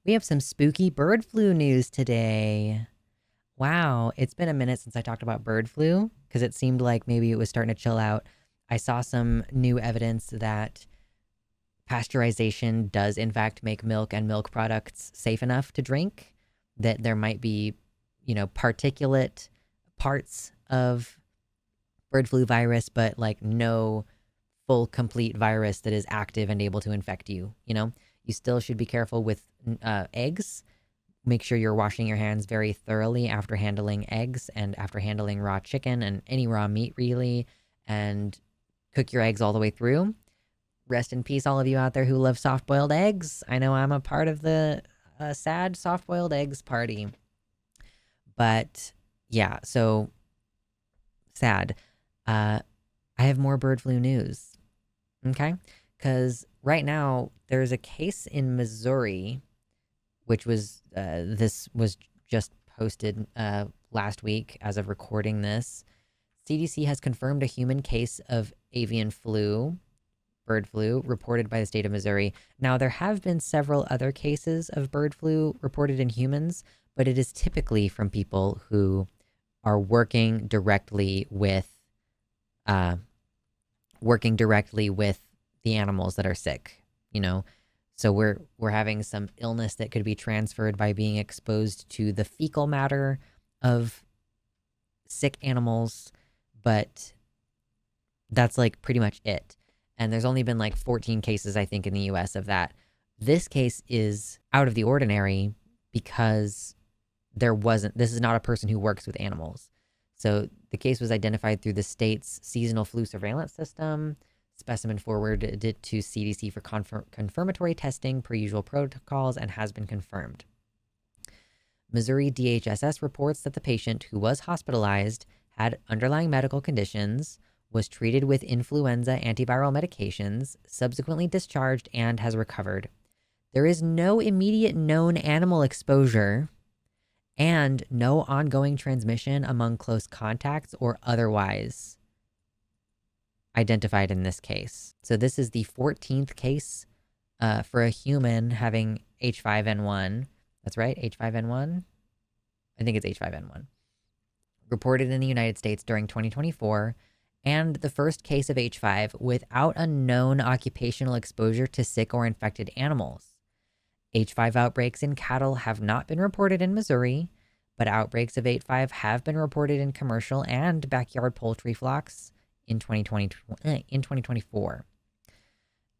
We have some spooky bird flu news today. Wow, it's been a minute since I talked about bird flu because it seemed like maybe it was starting to chill out. I saw some new evidence that pasteurization does, in fact, make milk and milk products safe enough to drink, that there might be, particulate parts of bird flu virus, but like no full, complete virus that is active and able to infect you. You still should be careful with eggs. Make sure you're washing your hands very thoroughly after handling eggs and after handling raw chicken and any raw meat, really, and cook your eggs all the way through. Rest in peace, all of you out there who love soft boiled eggs. I know I'm a part of the sad soft boiled eggs party. But yeah, so sad. I have more bird flu news. Okay? Because right now, there's a case in Missouri, which was, this was just posted last week as of recording this. CDC has confirmed a human case of avian flu, bird flu, reported by the state of Missouri. Now, there have been several other cases of bird flu reported in humans, but it is typically from people who are uh, working directly with the animals that are sick. So we're having some illness that could be transferred by being exposed to the fecal matter of sick animals, but that's like pretty much it. And there's only been like 14 cases, I think, in the US of that. This case is out of the ordinary because this is not a person who works with animals. So the case was identified through the state's seasonal flu surveillance system. Specimen forwarded it to CDC for confirmatory testing per usual protocols and has been confirmed. Missouri DHSS reports that the patient, who was hospitalized, had underlying medical conditions, was treated with influenza antiviral medications, subsequently discharged, and has recovered. There is no immediate known animal exposure and no ongoing transmission among close contacts or otherwise identified in this case. So this is the 14th case for a human having H5N1. That's right, H5N1. I think it's H5N1. Reported in the United States during 2024, and the first case of H5 without a known occupational exposure to sick or infected animals. H5 outbreaks in cattle have not been reported in Missouri, but outbreaks of H5 have been reported in commercial and backyard poultry flocks in 2024.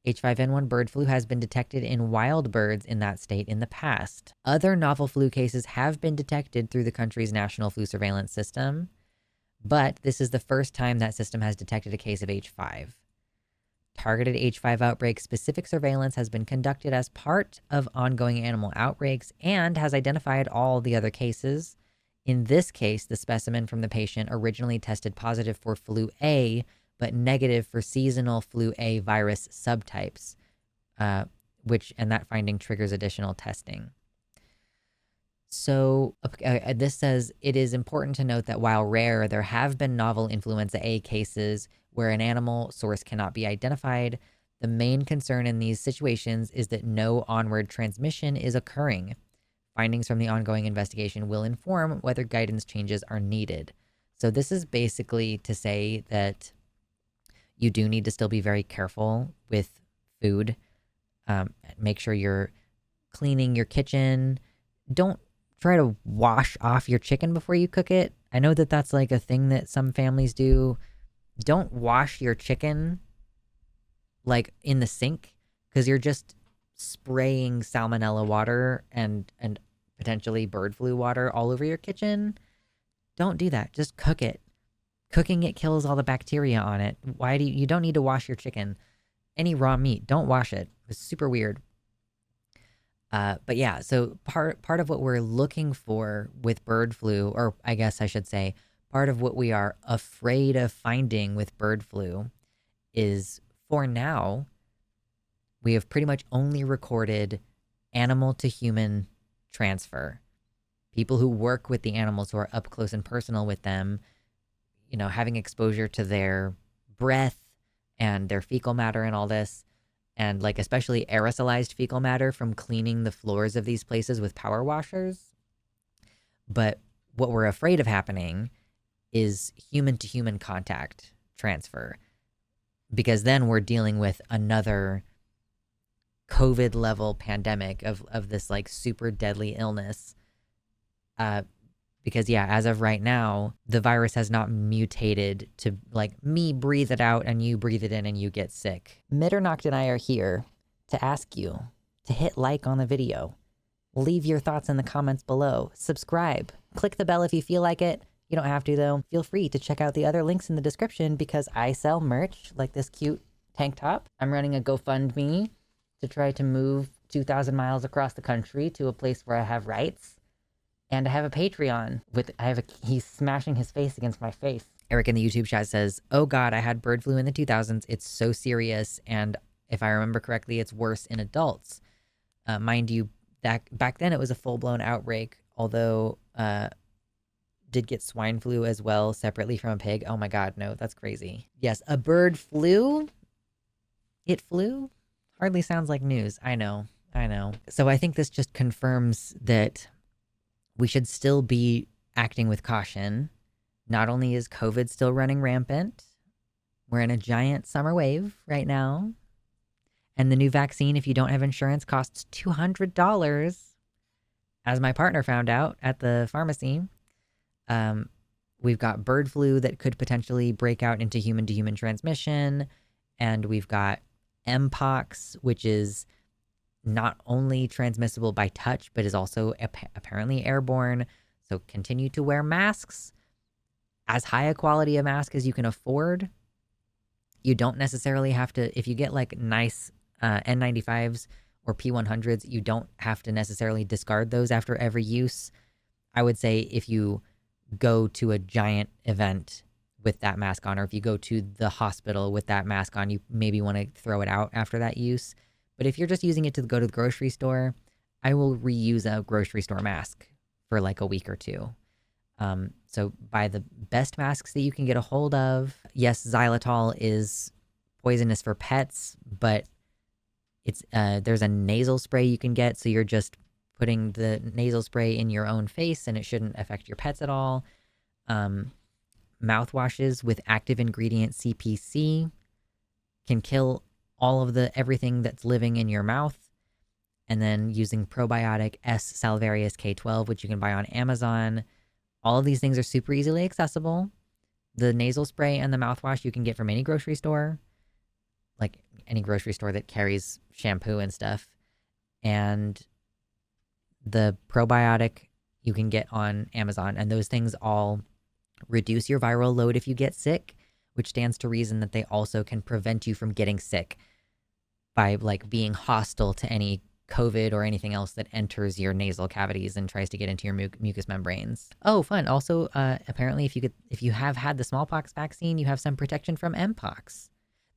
H5N1 bird flu has been detected in wild birds in that state in the past. Other novel flu cases have been detected through the country's national flu surveillance system, but this is the first time that system has detected a case of H5. Targeted H5 outbreak-specific surveillance has been conducted as part of ongoing animal outbreaks and has identified all the other cases. In this case, the specimen from the patient originally tested positive for flu A, but negative for seasonal flu A virus subtypes, and that finding triggers additional testing. So this says it is important to note that while rare, there have been novel influenza A cases where an animal source cannot be identified. The main concern in these situations is that no onward transmission is occurring. Findings from the ongoing investigation will inform whether guidance changes are needed. So this is basically to say that you do need to still be very careful with food. Make sure you're cleaning your kitchen. Don't try to wash off your chicken before you cook it. I know that that's like a thing that some families do. Don't wash your chicken like in the sink, because you're just spraying salmonella water and potentially bird flu water all over your kitchen. Don't do that. Just cook it. Cooking it kills all the bacteria on it. You don't need to wash your chicken. Any raw meat, don't wash it. It's super weird. But yeah, so part of what we're looking for with bird flu, or I guess I should say, part of what we are afraid of finding with bird flu is, for now, we have pretty much only recorded animal to human transfer. People who work with the animals, who are up close and personal with them, having exposure to their breath and their fecal matter and all this, and like especially aerosolized fecal matter from cleaning the floors of these places with power washers. But what we're afraid of happening is human to human contact transfer, because then we're dealing with another COVID level pandemic of this like super deadly illness. Because yeah, as of right now, the virus has not mutated to like me breathe it out and you breathe it in and you get sick. Mitternacht and I are here to ask you to hit like on the video. Leave your thoughts in the comments below. Subscribe. Click the bell if you feel like it. You don't have to though. Feel free to check out the other links in the description because I sell merch like this cute tank top. I'm running a GoFundMe to try to move 2,000 miles across the country to a place where I have rights. And I have a Patreon he's smashing his face against my face. Eric in the YouTube chat says, "Oh God, I had bird flu in the 2000s. It's so serious. And if I remember correctly, it's worse in adults." Mind you, back then it was a full-blown outbreak, although did get swine flu as well separately from a pig. Oh my God, no, that's crazy. Yes, a bird flew. It flew? Hardly sounds like news. I know. So I think this just confirms that we should still be acting with caution. Not only is COVID still running rampant, we're in a giant summer wave right now. And the new vaccine, if you don't have insurance, costs $200, as my partner found out at the pharmacy. We've got bird flu that could potentially break out into human-to-human transmission. And we've got Mpox, which is not only transmissible by touch, but is also apparently airborne. So continue to wear masks, as high a quality a mask as you can afford. You don't necessarily have to, if you get like nice N95s or P100s, you don't have to necessarily discard those after every use. I would say if you go to a giant event with that mask on, or if you go to the hospital with that mask on, you maybe want to throw it out after that use. But if you're just using it to go to the grocery store, I will reuse a grocery store mask for like a week or two. So buy the best masks that you can get a hold of. Yes, xylitol is poisonous for pets, but it's there's a nasal spray you can get. So you're just putting the nasal spray in your own face and it shouldn't affect your pets at all. Mouthwashes with active ingredient CPC can kill all of everything that's living in your mouth. And then using probiotic S. salvarius K12, which you can buy on Amazon. All of these things are super easily accessible. The nasal spray and the mouthwash you can get from any grocery store, like any grocery store that carries shampoo and stuff. And the probiotic you can get on Amazon. And those things all reduce your viral load if you get sick, which stands to reason that they also can prevent you from getting sick by like being hostile to any COVID or anything else that enters your nasal cavities and tries to get into your mucous membranes. Oh, fun. Also, apparently if you have had the smallpox vaccine, you have some protection from Mpox.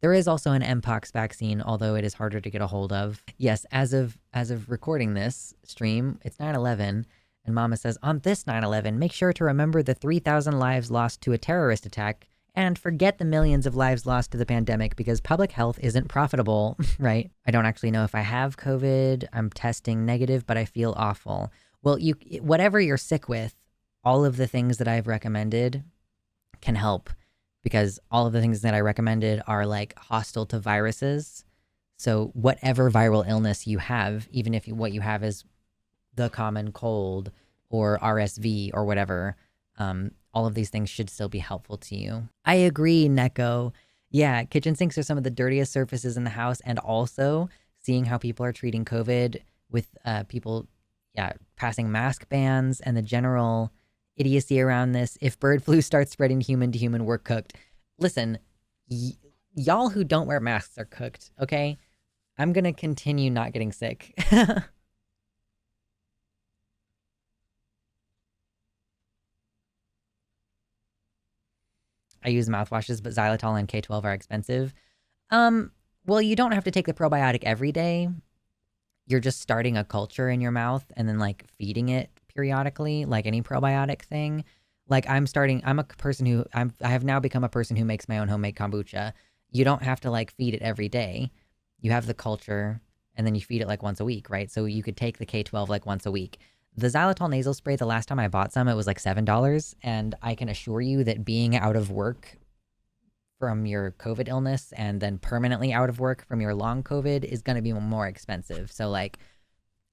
There is also an Mpox vaccine, although it is harder to get a hold of. Yes, as of recording this stream, it's 9/11, and Mama says, on this 9/11, make sure to remember the 3,000 lives lost to a terrorist attack and forget the millions of lives lost to the pandemic because public health isn't profitable, right? I don't actually know if I have COVID. I'm testing negative, but I feel awful. Well, whatever you're sick with, all of the things that I've recommended can help, because all of the things that I recommended are like hostile to viruses. So whatever viral illness you have, even if what you have is the common cold or RSV or whatever, all of these things should still be helpful to you. I agree, Neko. Yeah, kitchen sinks are some of the dirtiest surfaces in the house, and also seeing how people are treating COVID with people, passing mask bans and the general idiocy around this. If bird flu starts spreading human to human, we're cooked. Listen, y'all who don't wear masks are cooked, okay? I'm gonna continue not getting sick. I use mouthwashes, but xylitol and K12 are expensive. Well, you don't have to take the probiotic every day. You're just starting a culture in your mouth and then like feeding it periodically, like any probiotic thing. Like I have now become a person who makes my own homemade kombucha. You don't have to like feed it every day. you have the culture, and then you feed it like once a week, right? So you could take the K12 like once a week. The xylitol nasal spray, the last time I bought some, it was like $7. And I can assure you that being out of work from your COVID illness and then permanently out of work from your long COVID is going to be more expensive. So, like,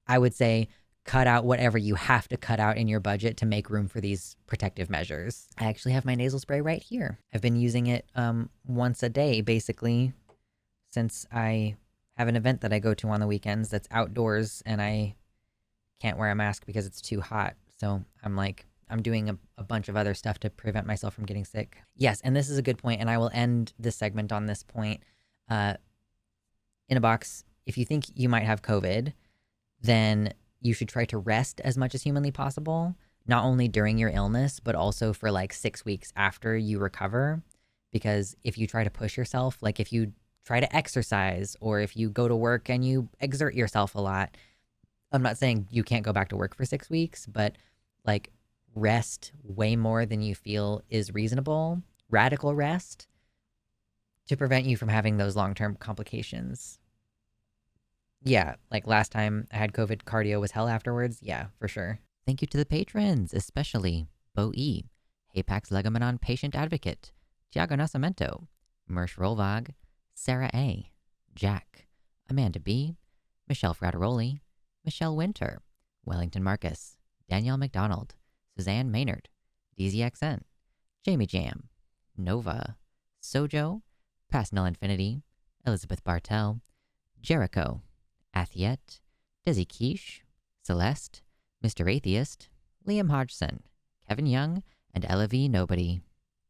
I would say cut out whatever you have to cut out in your budget to make room for these protective measures. I actually have my nasal spray right here. I've been using it once a day, basically, since I have an event that I go to on the weekends that's outdoors and I can't wear a mask because it's too hot. So I'm doing a bunch of other stuff to prevent myself from getting sick. Yes, and this is a good point, and I will end this segment on this point. In a box, if you think you might have COVID, then you should try to rest as much as humanly possible, not only during your illness, but also for like 6 weeks after you recover. Because if you try to push yourself, like if you try to exercise or if you go to work and you exert yourself a lot, I'm not saying you can't go back to work for 6 weeks, but like rest way more than you feel is reasonable, radical rest, to prevent you from having those long-term complications. Yeah, like last time I had COVID, cardio was hell afterwards. Yeah, for sure. Thank you to the patrons, especially Bo E, Hapax Legomenon Patient Advocate, Tiago Nascimento, Mersh Rolvag, Sarah A, Jack, Amanda B, Michelle Frateroli, Michelle Winter, Wellington Marcus, Danielle McDonald, Suzanne Maynard, DZXN, Jamie Jam, Nova, Sojo, Past Null Infinity, Elizabeth Bartell, Jericho, Athiet, Desi Quiche, Celeste, Mr. Atheist, Liam Hodgson, Kevin Young, and Ella V. Nobody.